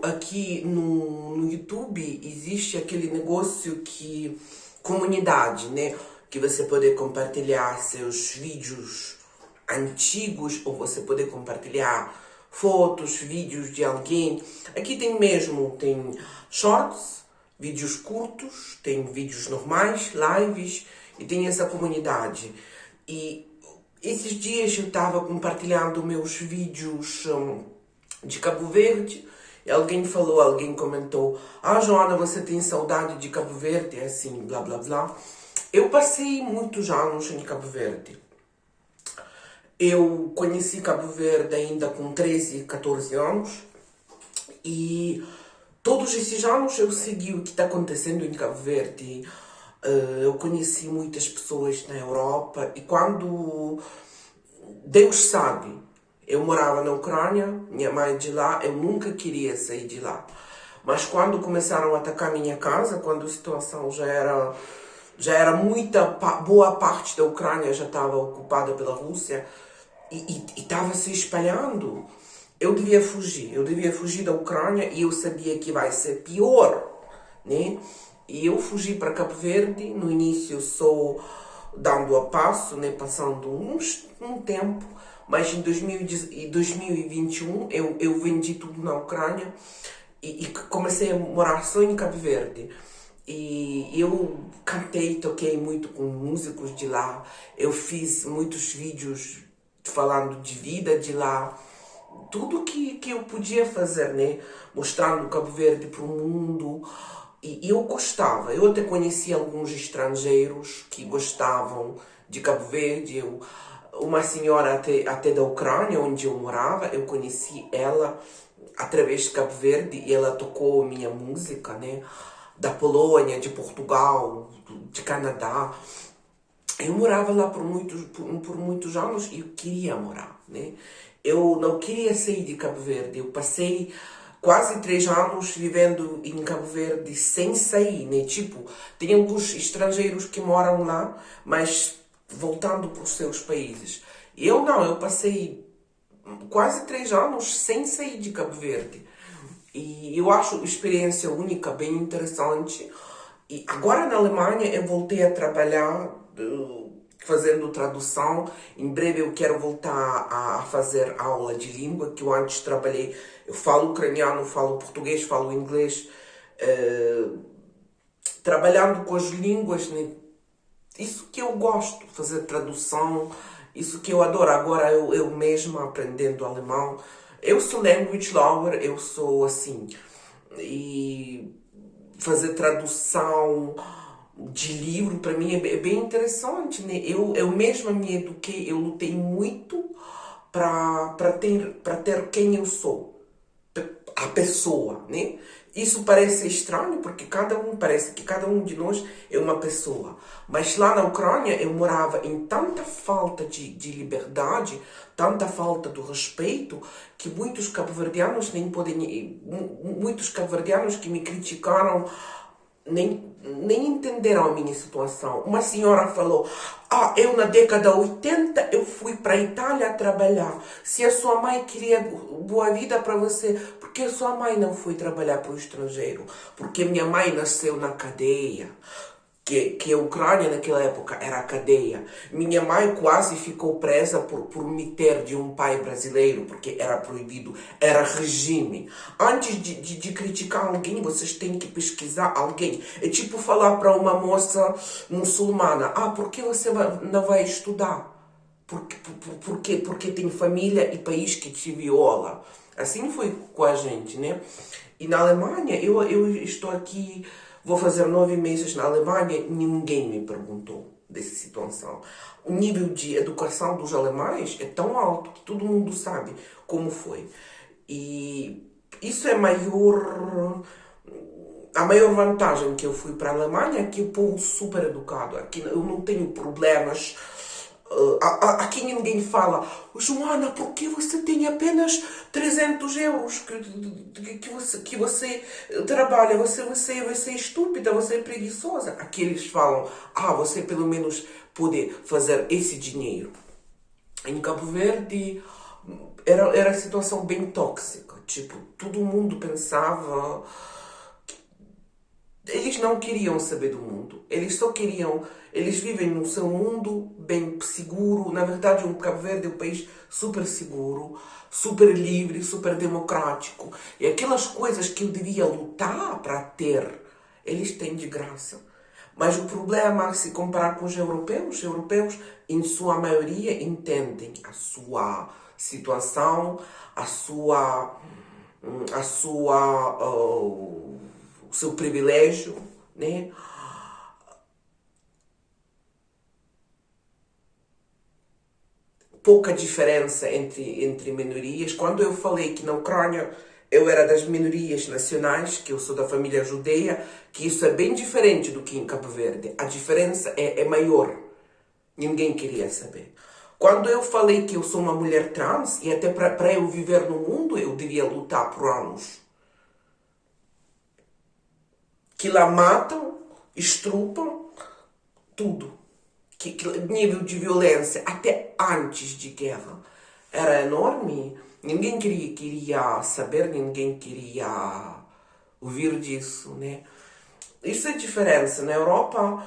Aqui no YouTube existe aquele negócio que comunidade, né? Que você pode compartilhar seus vídeos antigos ou você pode compartilhar fotos, vídeos de alguém. Aqui tem shorts, vídeos curtos, tem vídeos normais, lives e tem essa comunidade. E esses dias eu estava compartilhando meus vídeos de Cabo Verde e alguém comentou: "Ah, Joana, você tem saudade de Cabo Verde?" Assim, blá blá blá. Eu passei muitos anos em Cabo Verde. Eu conheci Cabo Verde ainda com 13, 14 anos e todos esses anos eu segui o que está acontecendo em Cabo Verde. Eu conheci muitas pessoas na Europa e quando Deus sabe, eu morava na Ucrânia, minha mãe é de lá, eu nunca queria sair de lá. Mas quando começaram a atacar minha casa, quando a situação já era boa parte da Ucrânia já estava ocupada pela Rússia e estava se espalhando, eu devia fugir da Ucrânia e eu sabia que vai ser pior, né? E eu fugi para Cabo Verde, no início só dando a passo, né, passando um tempo, mas em 2021 eu vendi tudo na Ucrânia e comecei a morar só em Cabo Verde. E eu cantei, toquei muito com músicos de lá, eu fiz muitos vídeos falando de vida de lá, tudo que eu podia fazer, né? Mostrando Cabo Verde para o mundo. E eu gostava, eu até conheci alguns estrangeiros que gostavam de Cabo Verde. Uma senhora até da Ucrânia, onde eu morava, eu conheci ela através de Cabo Verde e ela tocou minha música, né? Da Polônia, de Portugal, de Canadá. Eu morava lá por muitos anos e eu queria morar, né? Eu não queria sair de Cabo Verde. Eu passei quase 3 anos vivendo em Cabo Verde sem sair, né? Tipo, tem alguns estrangeiros que moram lá, mas voltando para os seus países. Eu não, eu passei quase 3 anos sem sair de Cabo Verde. E eu acho a experiência única, bem interessante. E agora na Alemanha eu voltei a trabalhar fazendo tradução. Em breve eu quero voltar a fazer aula de língua, que eu antes trabalhei. Eu falo ucraniano, falo português, falo inglês. Trabalhando com as línguas, né? Isso que eu gosto, fazer tradução, isso que eu adoro. Agora eu mesma aprendendo alemão. Eu sou language lover, eu sou assim. E fazer tradução de livro para mim é bem interessante, né? Eu mesma me eduquei, eu lutei muito para ter quem eu sou, a pessoa, né? Isso parece estranho porque parece que cada um de nós é uma pessoa. Mas lá na Ucrânia eu morava em tanta falta de liberdade, tanta falta do respeito, que muitos cabo-verdianos muitos cabo-verdianos que me criticaram nem entenderam a minha situação. Uma senhora falou: "Ah, eu na década 80 eu fui para a Itália trabalhar. Se a sua mãe queria boa vida para você, porque a sua mãe não foi trabalhar para o estrangeiro? Porque minha mãe nasceu na cadeia." Que a Ucrânia naquela época era a cadeia. Minha mãe quase ficou presa por me ter de um pai brasileiro, porque era proibido, era regime. Antes de criticar alguém, vocês têm que pesquisar alguém. É tipo falar para uma moça muçulmana: "Ah, por que você não vai estudar? Porque tem família e país que te viola." Assim foi com a gente, né? E na Alemanha, eu estou aqui. Vou fazer 9 meses na Alemanha, ninguém me perguntou dessa situação. O nível de educação dos alemães é tão alto que todo mundo sabe como foi. E isso é a maior vantagem que eu fui para a Alemanha, é que o povo super educado. Aqui eu não tenho problemas. Aqui ninguém fala: "Joana, por que você tem apenas 300 euros que você trabalha? Você é estúpida, você é preguiçosa." Aqui eles falam: "Ah, você pelo menos pode fazer esse dinheiro." Em Cabo Verde era a situação bem tóxica. Tipo, todo mundo pensava. Eles não queriam saber do mundo. Eles só queriam. Eles vivem no seu mundo bem seguro. Na verdade, o Cabo Verde é um país super seguro, super livre, super democrático. E aquelas coisas que eu devia lutar para ter, eles têm de graça. Mas o problema, se comparar com os europeus, em sua maioria, entendem a sua situação, o seu privilégio, né? Pouca diferença entre minorias. Quando eu falei que na Ucrânia eu era das minorias nacionais, que eu sou da família judeia, que isso é bem diferente do que em Cabo Verde. A diferença é maior. Ninguém queria saber. Quando eu falei que eu sou uma mulher trans, e até para eu viver no mundo, eu devia lutar por anos. Que lá matam, estrupam, tudo. Que nível de violência, até antes de guerra, era enorme. Ninguém queria saber, ninguém queria ouvir disso, né? Isso é a diferença. Na Europa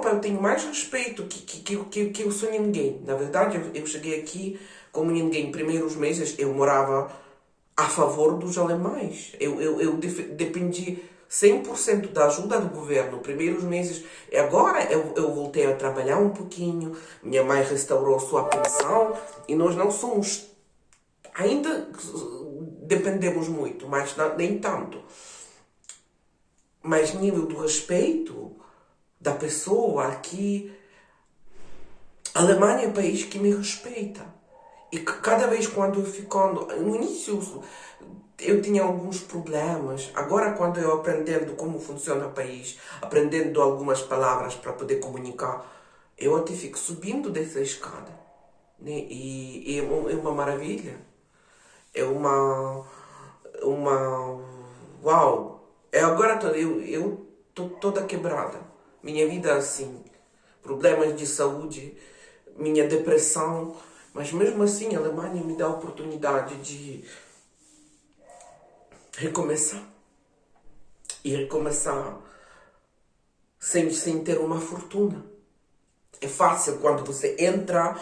eu tenho mais respeito que eu sou ninguém. Na verdade, eu cheguei aqui como ninguém. Primeiros meses eu morava a favor dos alemães. Eu dependi 100% da ajuda do governo. Primeiros meses. E agora eu voltei a trabalhar um pouquinho. Minha mãe restaurou sua pensão. E nós não somos... Ainda dependemos muito, mas nem tanto. Mas nível do respeito da pessoa aqui... A Alemanha é um país que me respeita. E cada vez quando eu ficando... No início eu tinha alguns problemas. Agora quando eu aprendendo como funciona o país, aprendendo algumas palavras para poder comunicar, eu até fico subindo dessa escada. Né? E é uma maravilha. É uma... Uau! Agora eu tô toda quebrada. Minha vida é assim. Problemas de saúde, minha depressão... Mas mesmo assim, a Alemanha me dá a oportunidade de recomeçar. E recomeçar sem ter uma fortuna. É fácil quando você entra,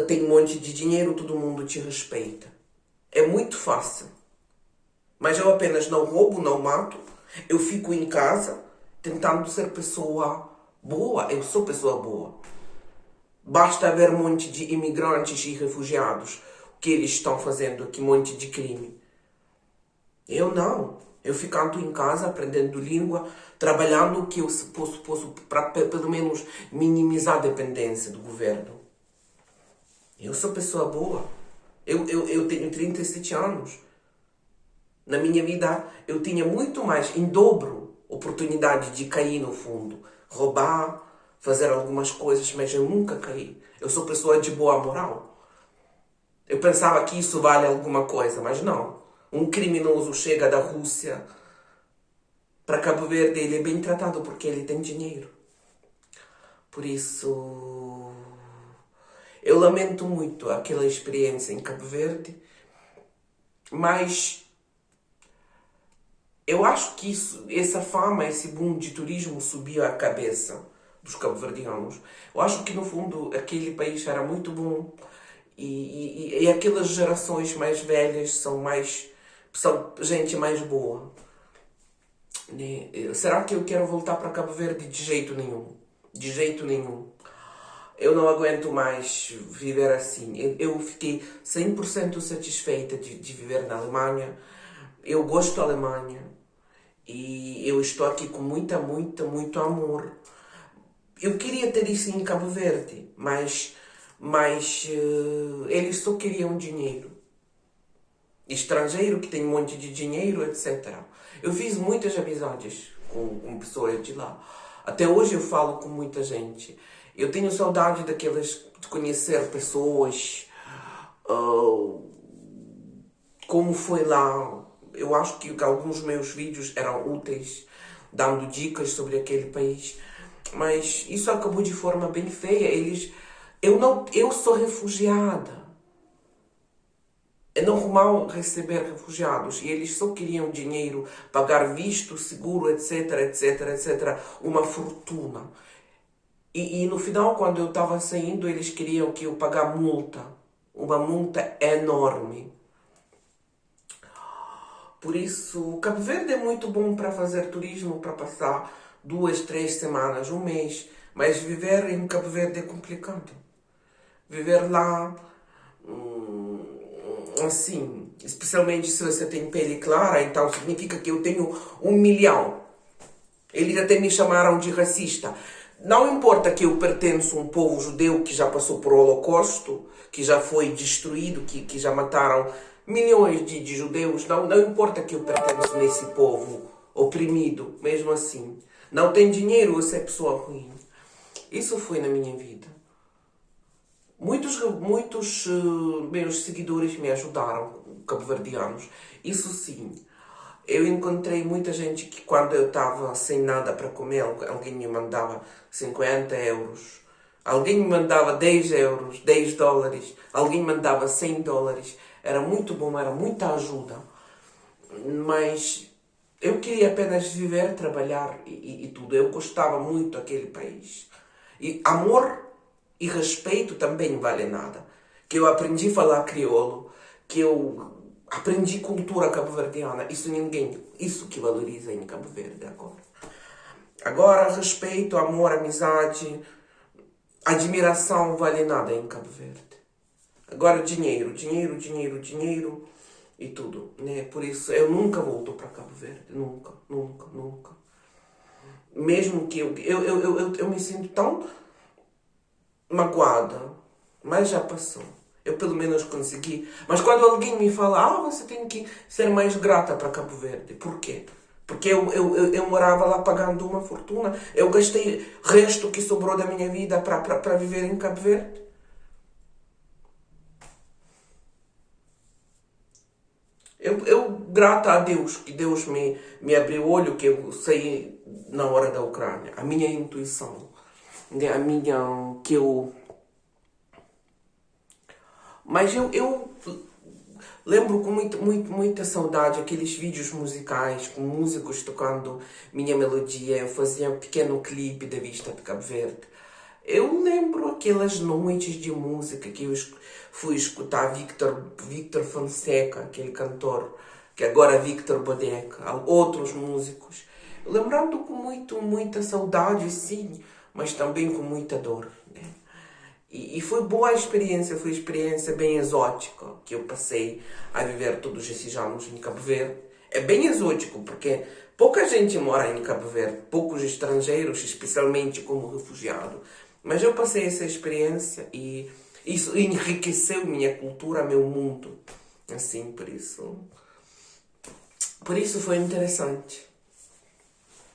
tem um monte de dinheiro, todo mundo te respeita. É muito fácil. Mas eu apenas não roubo, não mato. Eu fico em casa tentando ser pessoa boa. Eu sou pessoa boa. Basta ver um monte de imigrantes e refugiados. O que eles estão fazendo aqui, um monte de crime. Eu não. Eu ficando em casa, aprendendo língua, trabalhando o que eu posso para pelo menos minimizar a dependência do governo. Eu sou pessoa boa. Eu tenho 37 anos. Na minha vida, eu tinha muito mais, em dobro, oportunidade de cair no fundo. Roubar, fazer algumas coisas, mas eu nunca caí. Eu sou pessoa de boa moral. Eu pensava que isso vale alguma coisa, mas não. Um criminoso chega da Rússia para Cabo Verde, ele é bem tratado porque ele tem dinheiro. Por isso, eu lamento muito aquela experiência em Cabo Verde, mas eu acho que essa fama, esse boom de turismo subiu a cabeça dos cabo-verdianos. Eu acho que, no fundo, aquele país era muito bom e aquelas gerações mais velhas são gente mais boa. Né? Será que eu quero voltar para Cabo Verde? De jeito nenhum. De jeito nenhum. Eu não aguento mais viver assim. Eu fiquei 100% satisfeita de viver na Alemanha. Eu gosto da Alemanha. E eu estou aqui com muito amor. Eu queria ter isso em Cabo Verde, mas eles só queriam dinheiro. Estrangeiro que tem um monte de dinheiro, etc. Eu fiz muitas amizades com pessoas de lá. Até hoje eu falo com muita gente. Eu tenho saudade de conhecer pessoas, como foi lá. Eu acho que alguns meus vídeos eram úteis, dando dicas sobre aquele país. Mas isso acabou de forma bem feia. Eu sou refugiada. é normal receber refugiados e eles só queriam dinheiro, pagar visto, seguro, etc, etc, etc, uma fortuna. E no final, quando eu estava saindo, eles queriam que eu pagasse multa, uma multa enorme. Por isso, Cabo Verde é muito bom para fazer turismo, para passar 2, 3 semanas, um mês, mas viver em Cabo Verde é complicado. Viver lá, assim, especialmente se você tem pele clara, então significa que eu tenho 1 milhão. Eles até me chamaram de racista. Não importa que eu pertenço a um povo judeu que já passou por Holocausto, que já foi destruído, que já mataram milhões de judeus. Não importa que eu pertenço nesse povo oprimido, mesmo assim. Não tem dinheiro, você é pessoa ruim. Isso foi na minha vida. Muitos meus seguidores me ajudaram, cabo-verdianos. Isso sim. Eu encontrei muita gente que quando eu estava sem nada para comer, alguém me mandava 50 euros. Alguém me mandava 10 euros, 10 dólares. Alguém me mandava 100 dólares. Era muito bom, era muita ajuda. Mas eu queria apenas viver, trabalhar e tudo. Eu gostava muito daquele país. E amor e respeito também vale nada. Que eu aprendi a falar crioulo, que eu aprendi cultura cabo-verdiana. Isso que valoriza em Cabo Verde agora. Agora, respeito, amor, amizade, admiração vale nada em Cabo Verde. Agora, dinheiro e tudo, né? Por isso, eu nunca volto para Cabo Verde. Nunca, nunca, nunca. Mesmo que eu me sinto tão magoada, mas já passou. Eu pelo menos consegui. Mas quando alguém me fala, você tem que ser mais grata para Cabo Verde. Por quê? Porque eu morava lá pagando uma fortuna. Eu gastei o resto que sobrou da minha vida para viver em Cabo Verde. Eu grata a Deus, que Deus me abriu o olho, que eu saí na hora da Ucrânia. A minha intuição. Que eu... Mas eu lembro com muita saudade aqueles vídeos musicais, com músicos tocando minha melodia. Eu fazia um pequeno clipe da vista de Cabo Verde. Eu lembro aquelas noites de música que eu fui escutar Victor Fonseca, aquele cantor, que agora é Victor Bodeca, outros músicos. Lembrando com muita saudade, sim, mas também com muita dor, né? E foi boa a experiência, foi uma experiência bem exótica que eu passei a viver todos esses anos em Cabo Verde. É bem exótico, porque pouca gente mora em Cabo Verde, poucos estrangeiros, especialmente como refugiado. Mas eu passei essa experiência e isso enriqueceu minha cultura, meu mundo. Assim, por isso foi interessante.